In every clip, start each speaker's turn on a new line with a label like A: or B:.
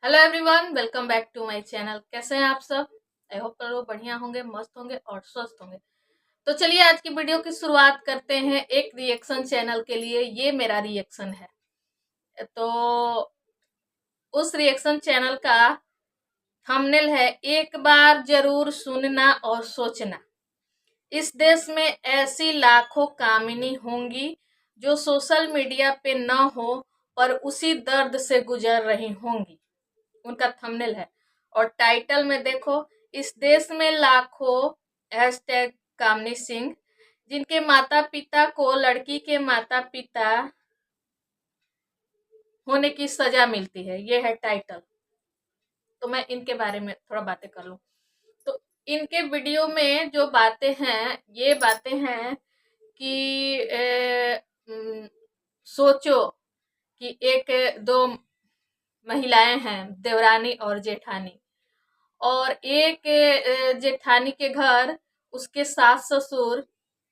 A: Hello everyone, welcome back to my channel. कैसे हैं आप सब? आई होप कर लो बढ़िया होंगे, मस्त होंगे और स्वस्थ होंगे। तो चलिए आज की वीडियो की शुरुआत करते हैं एक रिएक्शन चैनल के लिए। ये मेरा रिएक्शन है। तो उस रिएक्शन चैनल का थंबनेल है, एक बार जरूर सुनना और सोचना। इस देश में ऐसी लाखों कामिनी होंगी जो सोशल मीडिया पे न हो पर उसी दर्द से गुजर रही होंगी। उनका थंबनेल है। और टाइटल में देखो, इस देश में लाखों हैशटैग कामनी सिंह जिनके माता पिता को लड़की के माता पिता होने की सजा मिलती है। ये है टाइटल। तो मैं इनके बारे में थोड़ा बातें कर लूं। तो इनके वीडियो में जो बातें हैं, ये बातें हैं कि सोचो कि एक दो महिलाएं हैं, देवरानी और जेठानी, और एक जेठानी के घर उसके सास ससुर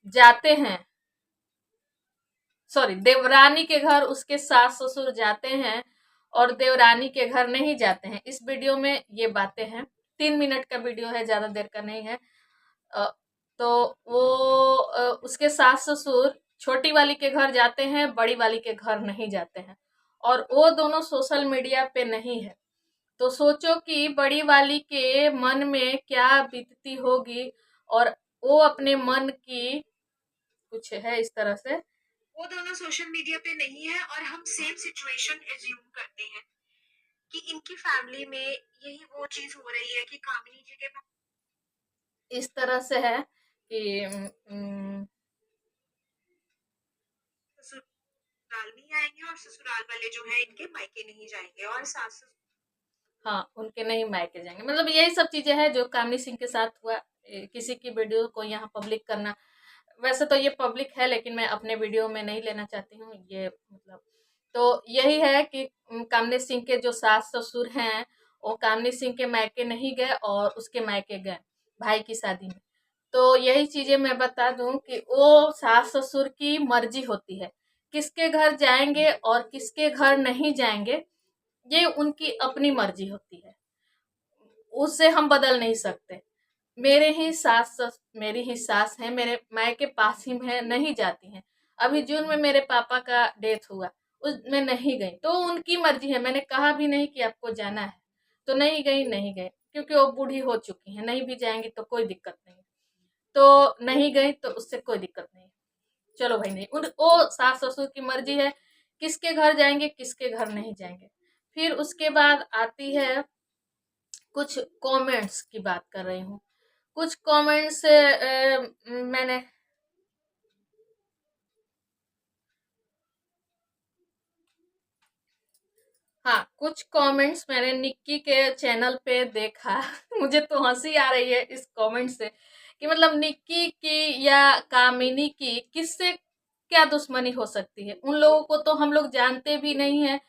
A: जाते हैं, सॉरी, देवरानी के घर उसके सास ससुर जाते हैं और देवरानी के घर नहीं जाते हैं। इस वीडियो में ये बातें हैं। 3 मिनट का वीडियो है, ज्यादा देर का नहीं है। तो वो उसके सास ससुर छोटी वाली के घर जाते हैं, बड़ी वाली के घर नहीं जाते हैं, और वो दोनों सोशल मीडिया पे नहीं है। तो सोचो कि बड़ी वाली के मन में क्या बीतती होगी। और वो अपने मन की कुछ है इस तरह से,
B: वो दोनों सोशल मीडिया पे नहीं है और हम सेम सिचुएशन एज्यूम करते हैं कि इनकी फैमिली में यही वो चीज हो रही है कि कामिनी जी के
A: इस तरह से है कि
B: ससुराल नहीं आएंगे और ससुराल वाले जो है इनके मायके नहीं जाएंगे और सास
A: हाँ, उनके नहीं मायके जाएंगे। मतलब यही सब चीजें हैं जो कामनी सिंह के साथ हुआ। किसी की वीडियो को यहाँ पब्लिक करना, वैसे तो ये पब्लिक है लेकिन मैं अपने वीडियो में नहीं लेना चाहती हूँ ये, मतलब। तो यही है कि कामनी सिंह के जो सास ससुर हैं वो कामनी सिंह के मायके नहीं गए और उसके मायके गए भाई की शादी में। तो यही चीजें मैं बता दूं कि वो सास ससुर की मर्जी होती है, किसके घर जाएंगे और किसके घर नहीं जाएंगे, ये उनकी अपनी मर्जी होती है, उससे हम बदल नहीं सकते। मेरी ही सास है, मेरे मायके पास ही है, नहीं जाती हैं। अभी जून में मेरे पापा का डेथ हुआ, उसमें नहीं गई, तो उनकी मर्जी है। मैंने कहा भी नहीं कि आपको जाना है, तो नहीं गई, नहीं गई, क्योंकि वो बूढ़ी हो चुकी हैं, नहीं भी जाएंगी तो कोई दिक्कत नहीं। तो नहीं गई तो उससे कोई दिक्कत नहीं। चलो भाई, नहीं, उन वो सास ससुर की मर्जी है, किसके घर जाएंगे किसके घर नहीं जाएंगे। फिर उसके बाद आती है कुछ कमेंट्स की बात कर रही हूँ। कुछ कमेंट्स मैंने, हाँ, कुछ कमेंट्स मैंने निक्की के चैनल पे देखा। मुझे तो हंसी आ रही है इस कमेंट से कि मतलब निक्की की या कामिनी की किससे क्या दुश्मनी हो सकती है। उन लोगों को तो हम लोग जानते भी नहीं है,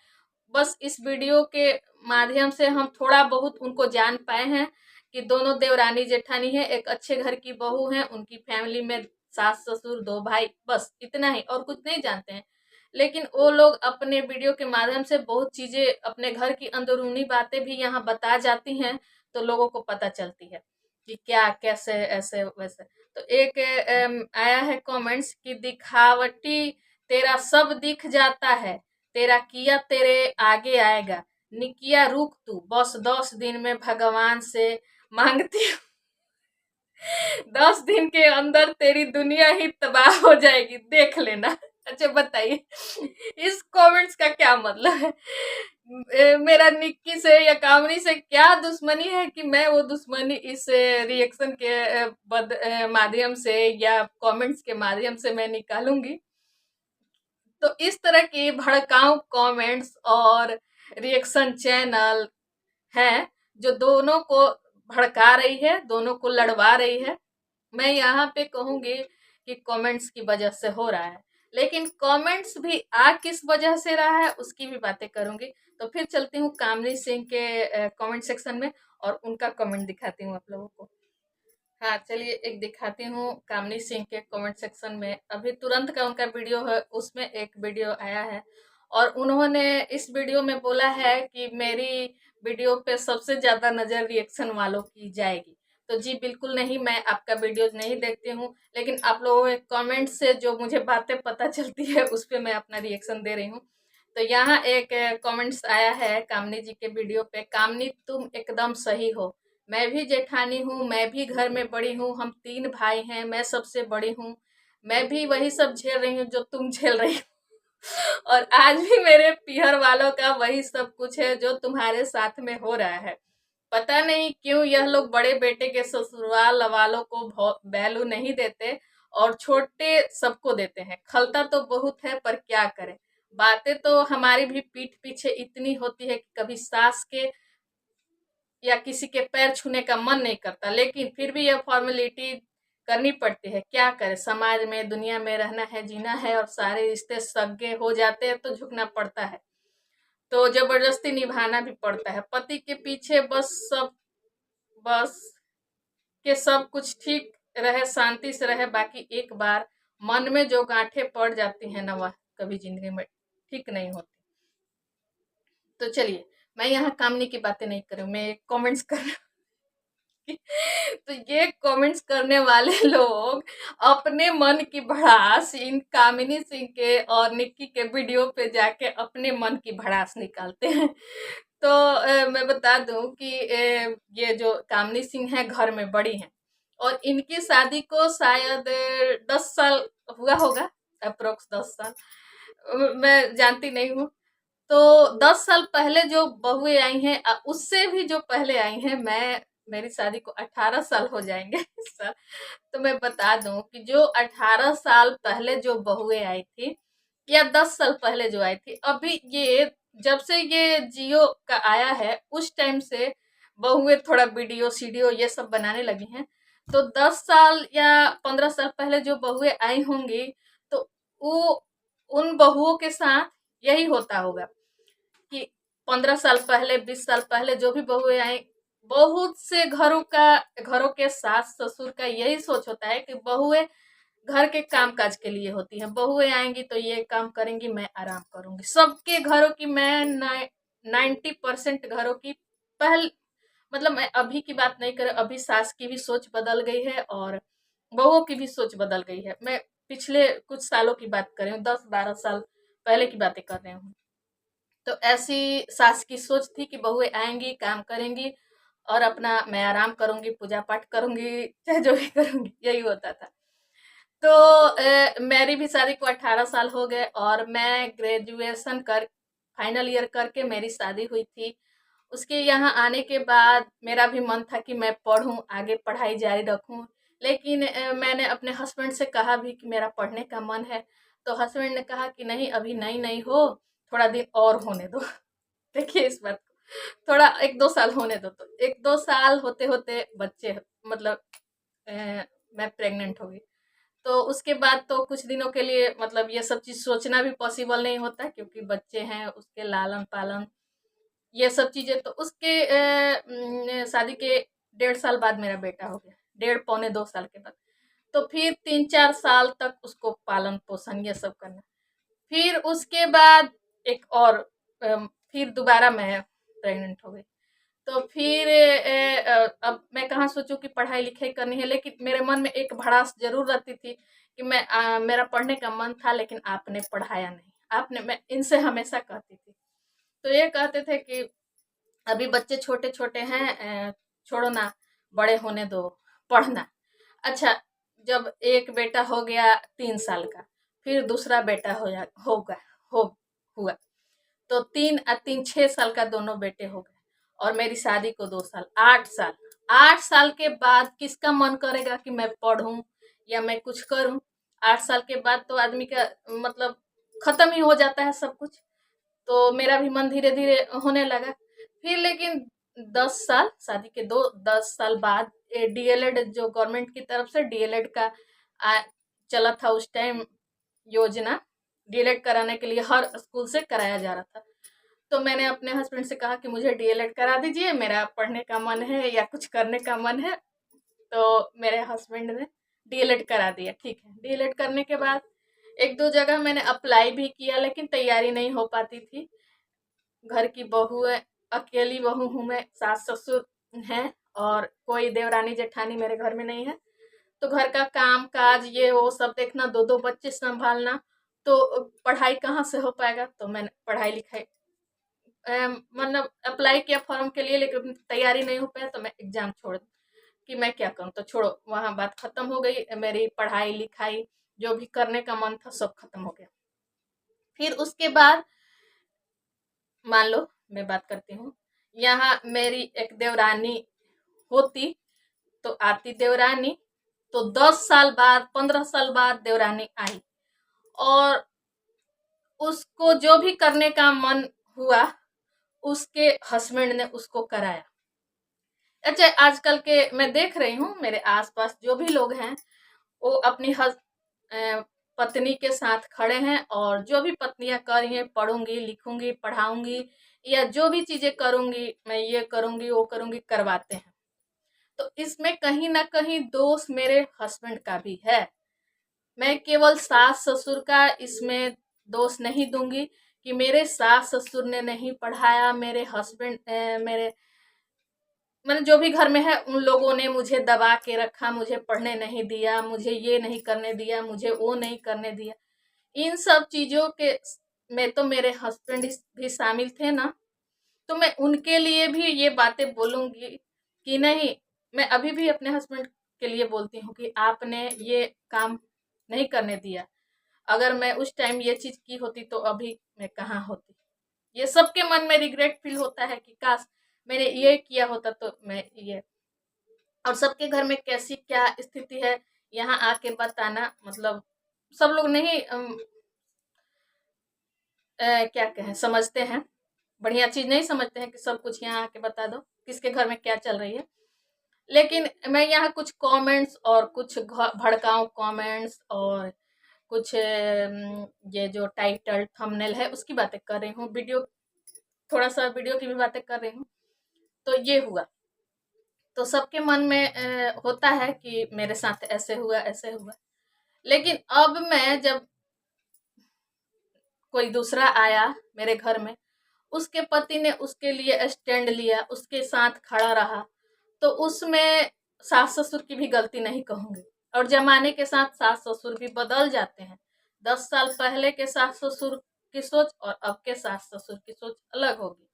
A: बस इस वीडियो के माध्यम से हम थोड़ा बहुत उनको जान पाए हैं कि दोनों देवरानी जेठानी है, एक अच्छे घर की बहू है, उनकी फैमिली में सास ससुर दो भाई, बस इतना ही, और कुछ नहीं जानते हैं। लेकिन वो लोग अपने वीडियो के माध्यम से बहुत चीजें, अपने घर की अंदरूनी बातें भी यहाँ बता जाती हैं, तो लोगों को पता चलती है कि क्या कैसे ऐसे वैसे। तो एक आया है कमेंट्स कि दिखावटी तेरा सब दिख जाता है, तेरा किया तेरे आगे आएगा, निकिया रुक तू बस 10 दिन में भगवान से मांगती हूँ। 10 दिन के अंदर तेरी दुनिया ही तबाह हो जाएगी, देख लेना। अच्छा बताइए, इस कमेंट्स का क्या मतलब है? मेरा निक्की से या कामनी से क्या दुश्मनी है कि मैं वो दुश्मनी इस रिएक्शन के माध्यम से या कमेंट्स के माध्यम से मैं निकालूंगी। तो इस तरह की भड़काऊ कमेंट्स और रिएक्शन चैनल है जो दोनों को भड़का रही है, दोनों को लड़वा रही है। मैं यहाँ पे कहूंगी कि कमेंट्स की वजह से हो रहा है, लेकिन कमेंट्स भी आ किस वजह से रहा है उसकी भी बातें करूंगी। तो फिर चलती हूँ कामनी सिंह के कमेंट सेक्शन में और उनका कमेंट दिखाती हूँ आप लोगों को। हाँ, चलिए एक दिखाती हूँ कामनी सिंह के कमेंट सेक्शन में। अभी तुरंत का उनका वीडियो है, उसमें एक वीडियो आया है और उन्होंने इस वीडियो में बोला है कि मेरी वीडियो पे सबसे ज़्यादा नज़र रिएक्शन वालों की जाएगी। तो जी बिल्कुल नहीं, मैं आपका वीडियोज़ नहीं देखती हूँ, लेकिन आप लोगों के कमेंट से जो मुझे बातें पता चलती है उस पे मैं अपना रिएक्शन दे रही हूँ। तो यहाँ एक कमेंट्स आया है कामनी जी के वीडियो पे, कामनी तुम एकदम सही हो, मैं भी जेठानी हूँ, मैं भी घर में बड़ी हूँ, हम 3 भाई हैं, मैं सबसे बड़ी हूँ, मैं भी वही सब झेल रही हूँ जो तुम झेल रही हो। और आज भी मेरे पीहर वालों का वही सब कुछ है जो तुम्हारे साथ में हो रहा है। पता नहीं क्यों यह लोग बड़े बेटे के ससुराल वालों को वैल्यू नहीं देते और छोटे सबको देते हैं। खलता तो बहुत है पर क्या करें। बातें तो हमारी भी पीठ पीछे इतनी होती है कि कभी सास के या किसी के पैर छूने का मन नहीं करता, लेकिन फिर भी यह फॉर्मेलिटी करनी पड़ती है। क्या करें, समाज में दुनिया में रहना है, जीना है और सारे रिश्ते सगे हो जाते हैं तो झुकना पड़ता है, तो जबरदस्ती निभाना भी पड़ता है। पति के पीछे बस के सब कुछ ठीक रहे, शांति से रहे, बाकी एक बार मन में जो गांठें पड़ जाती हैं ना, वह कभी जिंदगी में ठीक नहीं होती। तो चलिए, मैं यहाँ कामनी की बातें नहीं कर रही हूँ, मैं कमेंट्स कर रही हूँ। तो ये कमेंट्स करने वाले लोग अपने मन की भड़ास इन कामिनी सिंह के और निक्की के वीडियो पे जाके अपने मन की भड़ास निकालते हैं। तो मैं बता दूं कि ये जो कामिनी सिंह है घर में बड़ी हैं और इनकी शादी को शायद 10 साल हुआ होगा, अप्रोक्स 10 साल, मैं जानती नहीं हूँ। तो 10 साल पहले जो बहुएं आई हैं, उससे भी जो पहले आई हैं, मेरी शादी को 18 साल हो जाएंगे इस साल। तो मैं बता दूं कि जो 18 साल पहले जो बहुएं आई थी या 10 साल पहले जो आई थी, अभी ये जब से ये जियो का आया है उस टाइम से बहुएं थोड़ा वीडियो सीडियो ये सब बनाने लगी हैं। तो 10 साल या 15 साल पहले जो बहुएं आई होंगी, तो वो उन बहुओं के साथ यही होता होगा कि 15 साल पहले 20 साल पहले जो भी बहुएं आई, बहुत से घरों के सास ससुर का यही सोच होता है कि बहुएं घर के काम काज के लिए होती हैं। बहुएं आएंगी तो ये काम करेंगी, मैं आराम करूंगी। सबके घरों की, मैं 90% घरों की पहल मतलब मैं अभी की बात नहीं कर, अभी सास की भी सोच बदल गई है और बहुओं की भी सोच बदल गई है। मैं पिछले कुछ सालों की बात कर रही हूँ, 10-12 साल पहले की बातें कर रही हूँ। तो ऐसी सास की सोच थी कि बहुएं आएंगी, काम करेंगी और अपना मैं आराम करूंगी, पूजा पाठ करूंगी, चाहे जो भी करूंगी, यही होता था। तो मेरी भी शादी को 18 साल हो गए और मैं ग्रेजुएशन कर फाइनल ईयर करके मेरी शादी हुई थी। उसके यहाँ आने के बाद मेरा भी मन था कि मैं पढूं, आगे पढ़ाई जारी रखूं, लेकिन मैंने अपने हस्बैंड से कहा भी कि मेरा पढ़ने का मन है। तो हस्बैंड ने कहा कि नहीं, अभी नई नई हो, थोड़ा दिन और होने दो। देखिए इस बात को, थोड़ा 1-2 साल होने दो। तो 1-2 साल होते होते बच्चे मतलब अ, मैं प्रेग्नेंट हो गई। तो उसके बाद तो कुछ दिनों के लिए मतलब ये सब चीज सोचना भी पॉसिबल नहीं होता, क्योंकि बच्चे हैं, उसके लालन पालन ये सब चीजें। तो उसके शादी के 1.5 साल बाद मेरा बेटा हो गया, 1.5 पौने 2 साल के बाद। तो फिर 3-4 साल तक उसको पालन पोषण ये सब करना। फिर उसके बाद एक और फिर दोबारा मैं प्रेग्नेंट हो गई। तो फिर अब मैं कहाँ सोचूं कि पढ़ाई लिखाई करनी है, लेकिन मेरे मन में एक भड़ास जरूर रहती थी कि मेरा पढ़ने का मन था, लेकिन आपने पढ़ाया नहीं। मैं इनसे हमेशा कहती थी। तो ये कहते थे कि अभी बच्चे छोटे छोटे हैं, छोड़ो ना, बड़े होने दो, पढ़ना। अच्छा, जब एक बेटा हो गया 3 साल का, फिर दूसरा बेटा होगा हो हुआ, तो 3 और 3 6 साल का दोनों बेटे हो गए और मेरी शादी को 2 साल, 8 साल। 8 साल के बाद किसका मन करेगा कि मैं पढ़ूं या मैं कुछ करूं। 8 साल के बाद तो आदमी का मतलब खत्म ही हो जाता है सब कुछ। तो मेरा भी मन धीरे धीरे होने लगा। फिर लेकिन 10 साल, शादी के 10 साल बाद डीएलएड जो गवर्नमेंट की तरफ से डीएलएड का आ, चला था उस टाइम योजना, डीएलएड कराने के लिए हर स्कूल से कराया जा रहा था। तो मैंने अपने हस्बैंड से कहा कि मुझे डीएलएड करा दीजिए, मेरा पढ़ने का मन है या कुछ करने का मन है। तो मेरे हस्बैंड ने डीएलएड करा दिया। ठीक है, डीएलएड करने के बाद एक दो जगह मैंने अप्लाई भी किया लेकिन तैयारी नहीं हो पाती थी। घर की बहू है, अकेली बहू हूँ मैं, सास ससुर हैं और कोई देवरानी जेठानी मेरे घर में नहीं है। तो घर का काम काज ये वो सब देखना, दो दो बच्चे संभालना, तो पढ़ाई कहाँ से हो पाएगा। तो मैंने पढ़ाई लिखाई मतलब अप्लाई किया फॉर्म के लिए, लेकिन तैयारी नहीं हो पाया तो मैं एग्जाम छोड़ दी कि मैं क्या करूँ। तो छोड़ो, वहां बात खत्म हो गई। मेरी पढ़ाई लिखाई जो भी करने का मन था सब खत्म हो गया। फिर उसके बाद मान लो मैं बात करती हूँ, यहाँ मेरी एक देवरानी होती तो आती देवरानी, तो 10 साल बाद 15 साल बाद देवरानी आई और उसको जो भी करने का मन हुआ उसके हस्बैंड ने उसको कराया। अच्छा, आजकल के मैं देख रही हूँ मेरे आसपास जो भी लोग हैं वो अपनी पत्नी के साथ खड़े हैं और जो भी पत्नियां कर रही हैं, पढ़ूंगी लिखूंगी पढ़ाऊंगी या जो भी चीजें करूंगी मैं ये करूंगी वो करूंगी करवाते हैं। तो इसमें कहीं ना कहीं दोष मेरे हस्बैंड का भी है। मैं केवल सास ससुर का इसमें दोष नहीं दूंगी कि मेरे सास ससुर ने नहीं पढ़ाया, मेरे हस्बैंड मेरे मैंने जो भी घर में है उन लोगों ने मुझे दबा के रखा, मुझे पढ़ने नहीं दिया, मुझे ये नहीं करने दिया, मुझे वो नहीं करने दिया। इन सब चीजों के में तो मेरे हस्बैंड भी शामिल थे ना। तो मैं उनके लिए भी ये बातें बोलूंगी कि नहीं, मैं अभी भी अपने हस्बैंड के लिए बोलती हूँ कि आपने ये काम नहीं करने दिया। अगर मैं उस टाइम ये चीज की होती तो अभी मैं कहाँ होती। ये सबके मन में रिग्रेट फील होता है कि काश मैंने ये किया होता तो मैं ये। और सबके घर में कैसी क्या स्थिति है यहाँ आके बताना, मतलब सब लोग नहीं क्या कहें समझते हैं, बढ़िया चीज नहीं समझते हैं कि सब कुछ यहाँ आके बता दो किसके घर में क्या चल रही है। लेकिन मैं यहाँ कुछ कमेंट्स और कुछ भड़काऊ कमेंट्स और कुछ ये जो टाइटल थंबनेल है उसकी बातें कर रही हूँ, वीडियो थोड़ा सा वीडियो की भी बातें कर रही हूँ। तो ये हुआ तो सबके मन में होता है कि मेरे साथ ऐसे हुआ ऐसे हुआ। लेकिन अब मैं जब कोई दूसरा आया मेरे घर में, उसके पति ने उसके लिए स्टैंड लिया, उसके साथ खड़ा रहा, तो उसमें सास ससुर की भी गलती नहीं कहूंगी। और जमाने के साथ सास ससुर भी बदल जाते हैं। 10 साल पहले के सास ससुर की सोच और अब के सास ससुर की सोच अलग होगी,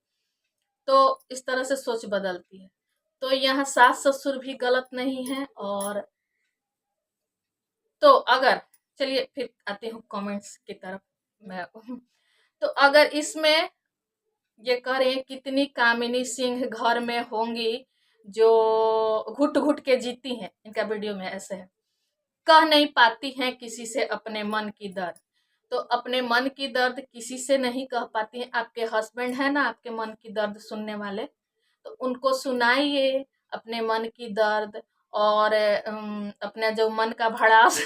A: तो इस तरह से सोच बदलती है। तो यहाँ सास ससुर भी गलत नहीं है। और तो अगर चलिए फिर आती हूँ कमेंट्स की तरफ मैं तो अगर इसमें ये कह रहे हैं कितनी कामिनी सिंह घर में होंगी जो घुट घुट के जीती हैं, इनका वीडियो में ऐसे है, कह नहीं पाती हैं किसी से अपने मन की दर्द। तो अपने मन की दर्द किसी से नहीं कह पाती हैं। आपके हस्बैंड है ना आपके मन की दर्द सुनने वाले, तो उनको सुनाइए अपने मन की दर्द और अपना जो मन का भड़ास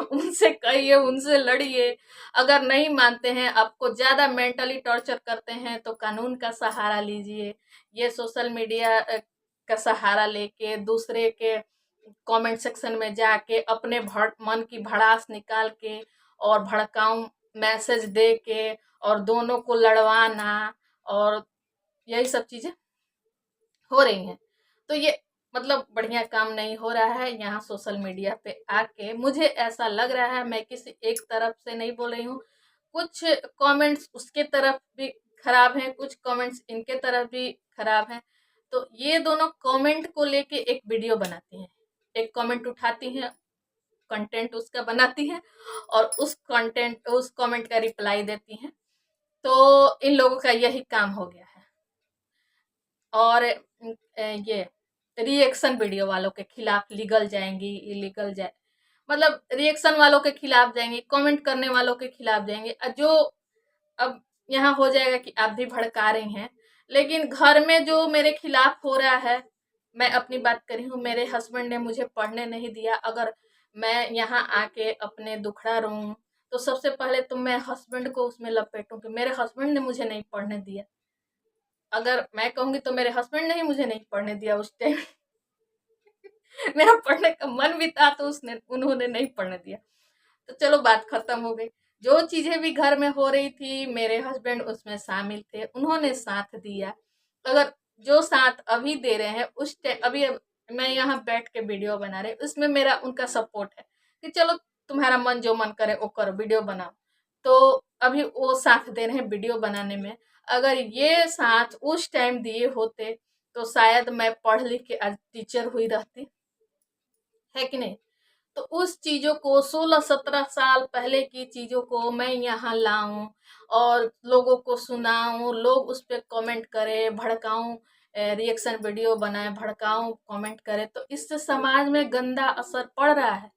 A: उनसे कहिए, उनसे लड़िए। अगर नहीं मानते हैं, आपको ज्यादा मेंटली टॉर्चर करते हैं तो कानून का सहारा लीजिए। ये सोशल मीडिया का सहारा लेके दूसरे के कमेंट सेक्शन में जाके अपने मन की भड़ास निकाल के और भड़काऊ मैसेज दे के और दोनों को लड़वाना और यही सब चीजें हो रही हैं। तो ये मतलब बढ़िया काम नहीं हो रहा है यहाँ सोशल मीडिया पे आके। मुझे ऐसा लग रहा है, मैं किसी एक तरफ से नहीं बोल रही हूँ, कुछ कमेंट्स उसके तरफ भी खराब हैं, कुछ कमेंट्स इनके तरफ भी खराब हैं। तो ये दोनों कमेंट को लेके एक वीडियो बनाती हैं, एक कमेंट उठाती हैं, कंटेंट उसका बनाती हैं और उस कमेंट का रिप्लाई देती हैं। तो इन लोगों का यही काम हो गया है। और ये रिएक्शन वीडियो वालों के खिलाफ लीगल जाएंगी, इलीगल जाए मतलब रिएक्शन वालों के खिलाफ जाएंगे, कमेंट करने वालों के खिलाफ जाएंगे। जो अब यहाँ हो जाएगा कि आप भी भड़का रही हैं, लेकिन घर में जो मेरे खिलाफ हो रहा है, मैं अपनी बात कर रही हूँ, मेरे हस्बैंड ने मुझे पढ़ने नहीं दिया। अगर मैं यहाँ आके अपने दुखड़ा रहूं तो सबसे पहले तो मैं हस्बैंड को उसमें लपेटूं कि मेरे हस्बैंड ने मुझे नहीं पढ़ने दिया। अगर मैं कहूंगी तो मेरे हस्बैंड ने ही मुझे नहीं पढ़ने दिया उस टाइम मेरा पढ़ने का मन भी था तो उसने उन्होंने नहीं पढ़ने दिया। तो चलो बात खत्म हो गई। जो चीजें भी घर में हो रही थी मेरे हस्बैंड उसमें शामिल थे, उन्होंने साथ दिया। अगर जो साथ अभी दे रहे हैं उस टाइम, अभी मैं यहाँ बैठ के वीडियो बना रहे, उसमें मेरा उनका सपोर्ट है कि चलो तुम्हारा मन जो मन करे वो करो, वीडियो बनाओ। तो अभी वो साथ दे रहे हैं वीडियो बनाने में। अगर ये साथ उस टाइम दिए होते तो शायद मैं पढ़ लिख के आज टीचर हुई रहती, है कि नहीं। तो उस चीजों को 16-17 साल पहले की चीजों को मैं यहाँ लाऊं और लोगों को सुनाऊं, लोग उस पर कमेंट करें, भड़काऊं, रिएक्शन वीडियो बनाए, भड़काऊं, कमेंट करें, तो इससे समाज में गंदा असर पड़ रहा है।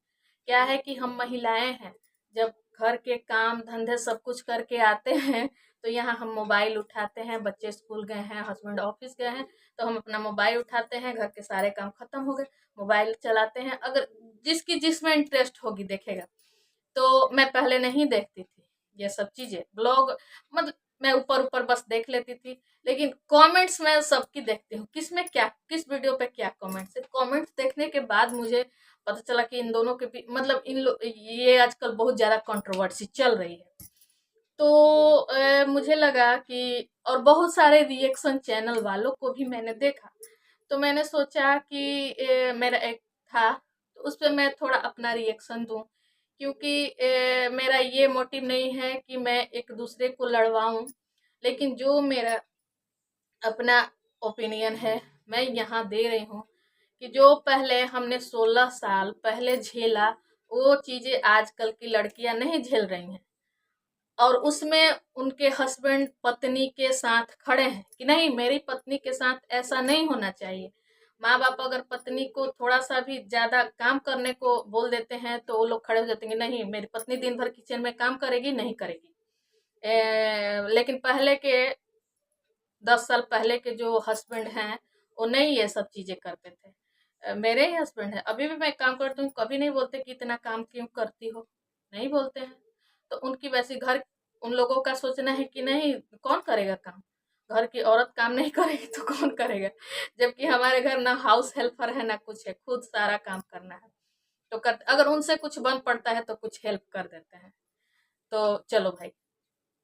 A: क्या है कि हम महिलाएं हैं, जब घर के काम धंधे सब कुछ करके आते हैं तो यहाँ हम मोबाइल उठाते हैं, बच्चे स्कूल गए हैं, हस्बैंड ऑफिस गए हैं, तो हम अपना मोबाइल उठाते हैं, घर के सारे काम खत्म हो गए, मोबाइल चलाते हैं। अगर जिसकी जिसमें इंटरेस्ट होगी देखेगा। तो मैं पहले नहीं देखती थी ये सब चीजें, ब्लॉग, मतलब मैं ऊपर ऊपर बस देख लेती थी, लेकिन कमेंट्स मैं सबकी देखती हूँ, किसमें क्या, किस वीडियो पे क्या कमेंट्स है। कमेंट्स देखने के बाद मुझे पता चला कि इन दोनों के भी मतलब ये आजकल बहुत ज्यादा कंट्रोवर्सी चल रही है। तो मुझे लगा कि, और बहुत सारे रिएक्शन चैनल वालों को भी मैंने देखा, तो मैंने सोचा कि मेरा एक था तो उस पर मैं थोड़ा अपना रिएक्शन दूं, क्योंकि मेरा ये मोटिव नहीं है कि मैं एक दूसरे को लड़वाऊं, लेकिन जो मेरा अपना ओपिनियन है मैं यहाँ दे रही हूँ कि जो पहले हमने 16 साल पहले झेला, वो चीजें आजकल की लड़कियां नहीं झेल रही हैं। और उसमें उनके हस्बैंड पत्नी के साथ खड़े हैं कि नहीं, मेरी पत्नी के साथ ऐसा नहीं होना चाहिए। माँ बाप अगर पत्नी को थोड़ा सा भी ज्यादा काम करने को बोल देते हैं तो वो लोग खड़े हो जाते हैं, नहीं मेरी पत्नी दिन भर किचन में काम करेगी, नहीं करेगी। लेकिन पहले के 10 साल पहले के जो हस्बैंड हैं वो नहीं ये सब चीजें करते थे। मेरे ही हस्बैंड है, अभी भी मैं काम करती हूँ, कभी नहीं बोलते कि इतना काम क्यों करती हो, नहीं बोलते हैं। तो उनकी वैसी घर, उन लोगों का सोचना है कि नहीं कौन करेगा काम, घर की औरत काम नहीं करेगी तो कौन करेगा। जबकि हमारे घर ना हाउस हेल्पर है ना कुछ है, खुद सारा काम करना है। तो अगर उनसे कुछ बन पड़ता है तो कुछ हेल्प कर देते हैं। तो चलो भाई,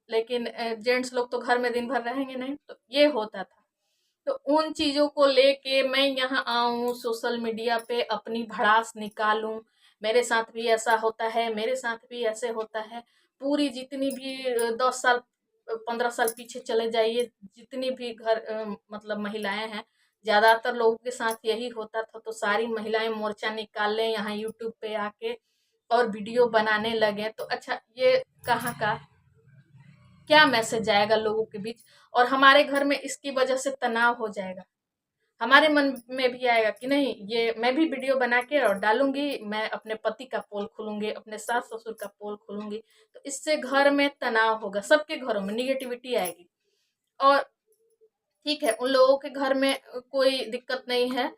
A: लेकिन जेंट्स लोग तो घर में दिन भर रहेंगे नहीं, तो ये होता था। तो उन चीजों को लेके मैं यहाँ आऊं, सोशल मीडिया पे अपनी भड़ास निकालूं, मेरे साथ भी ऐसा होता है, मेरे साथ भी ऐसे होता है। पूरी जितनी भी 10 साल 15 साल पीछे चले जाइए, जितनी भी घर मतलब महिलाएं हैं, ज्यादातर लोगों के साथ यही होता था। तो सारी महिलाएं मोर्चा निकाल लें यहाँ यूट्यूब पे आके और वीडियो बनाने लगे, तो अच्छा ये कहाँ का क्या मैसेज जाएगा लोगों के बीच, और हमारे घर में इसकी वजह से तनाव हो जाएगा। हमारे मन में भी आएगा कि नहीं ये मैं भी वीडियो बना के और डालूंगी, मैं अपने पति का पोल खोलूंगी, अपने सास ससुर का पोल खोलूंगी, तो इससे घर में तनाव होगा, सबके घरों में निगेटिविटी आएगी। और ठीक है, उन लोगों के घर में कोई दिक्कत नहीं है,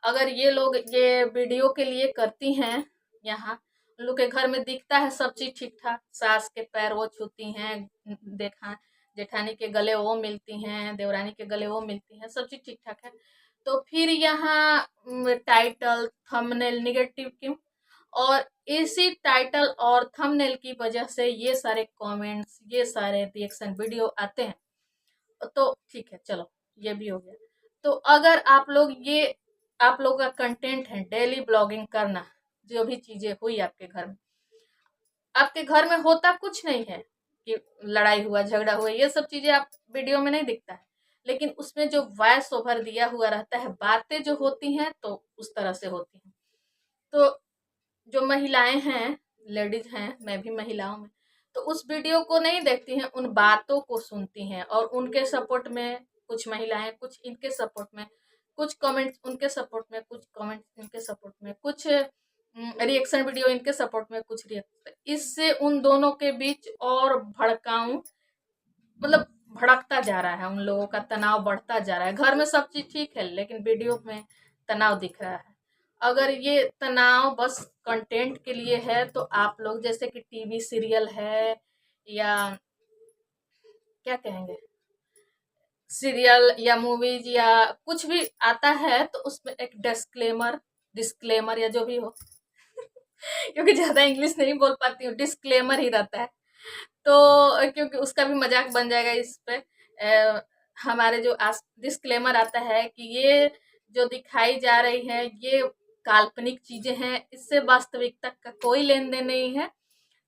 A: अगर ये लोग ये वीडियो के लिए करती हैं, यहाँ उन लोग के घर में दिखता है सब चीज ठीक ठाक, सास के पैर वो छूती हैं, देखा जेठानी के गले वो मिलती हैं, देवरानी के गले वो मिलती हैं, सब चीज ठीक ठाक है, तो फिर यहाँ टाइटल थंबनेल निगेटिव क्यों। और इसी टाइटल और थंबनेल की वजह से ये सारे कमेंट्स, ये सारे रिएक्शन वीडियो आते हैं। तो ठीक है चलो, ये भी हो गया। तो अगर आप लोग ये, आप लोग का कंटेंट है डेली ब्लॉगिंग करना, जो भी चीजें हुई आपके घर में, आपके घर में होता कुछ नहीं है कि लड़ाई हुआ झगड़ा हुआ, ये सब चीजें आप वीडियो में नहीं दिखता है, लेकिन उसमें जो वॉइस ओवर दिया हुआ रहता है, बातें जो होती हैं तो उस तरह से होती हैं। तो जो महिलाएं हैं, लेडीज हैं, मैं भी महिलाओं में, तो उस वीडियो को नहीं देखती हैं, उन बातों को सुनती हैं, और उनके सपोर्ट में कुछ महिलाएं, कुछ इनके सपोर्ट में, कुछ कमेंट्स उनके सपोर्ट में, कुछ कमेंट्स इनके सपोर्ट में, कुछ रिएक्शन वीडियो इनके सपोर्ट में, कुछ रिएक्शन, इससे उन दोनों के बीच और भड़काऊं, मतलब भड़कता जा रहा है, उन लोगों का तनाव बढ़ता जा रहा है। घर में सब चीज ठीक है लेकिन वीडियो में तनाव दिख रहा है। अगर ये तनाव बस कंटेंट के लिए है तो आप लोग जैसे कि टीवी सीरियल है या क्या कहेंगे, सीरियल या मूवीज या कुछ भी आता है तो उसमें एक डिस्क्लेमर डिस्क्लेमर या जो भी हो क्योंकि ज़्यादा इंग्लिश नहीं बोल पाती हूँ, डिस्क्लेमर ही रहता है। तो क्योंकि उसका भी मज़ाक बन जाएगा इस पे। हमारे जो डिस्क्लेमर आता है कि ये जो दिखाई जा रही है ये काल्पनिक चीज़ें हैं, इससे वास्तविकता का कोई लेन-देन नहीं है।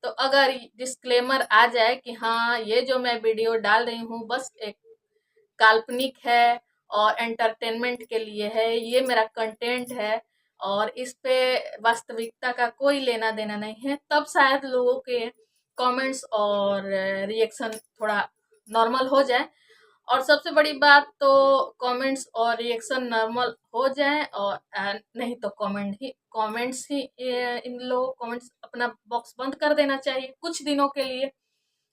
A: तो अगर डिस्क्लेमर आ जाए कि हाँ, ये जो मैं वीडियो डाल रही हूँ बस एक काल्पनिक है और एंटरटेनमेंट के लिए है, ये मेरा कंटेंट है और इस पे वास्तविकता का कोई लेना देना नहीं है, तब शायद लोगों के कमेंट्स और रिएक्शन थोड़ा नॉर्मल हो जाए। और सबसे बड़ी बात तो कमेंट्स और रिएक्शन नॉर्मल हो जाए और नहीं तो कमेंट्स ही इन लोगों कमेंट्स अपना बॉक्स बंद कर देना चाहिए कुछ दिनों के लिए।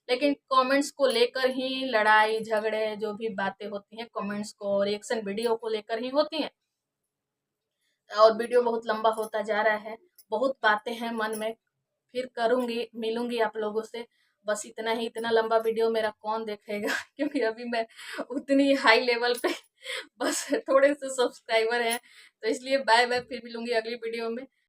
A: लेकिन कमेंट्स को लेकर ही लड़ाई झगड़े जो भी बातें होती हैं कमेंट्स को रिएक्शन वीडियो को लेकर ही होती हैं। और वीडियो बहुत लंबा होता जा रहा है, बहुत बातें हैं मन में, फिर करूंगी मिलूंगी आप लोगों से। बस इतना ही, इतना लंबा वीडियो मेरा कौन देखेगा क्योंकि अभी मैं उतनी हाई लेवल पे बस थोड़े से सब्सक्राइबर हैं। तो इसलिए बाय बाय, फिर मिलूंगी अगली वीडियो में।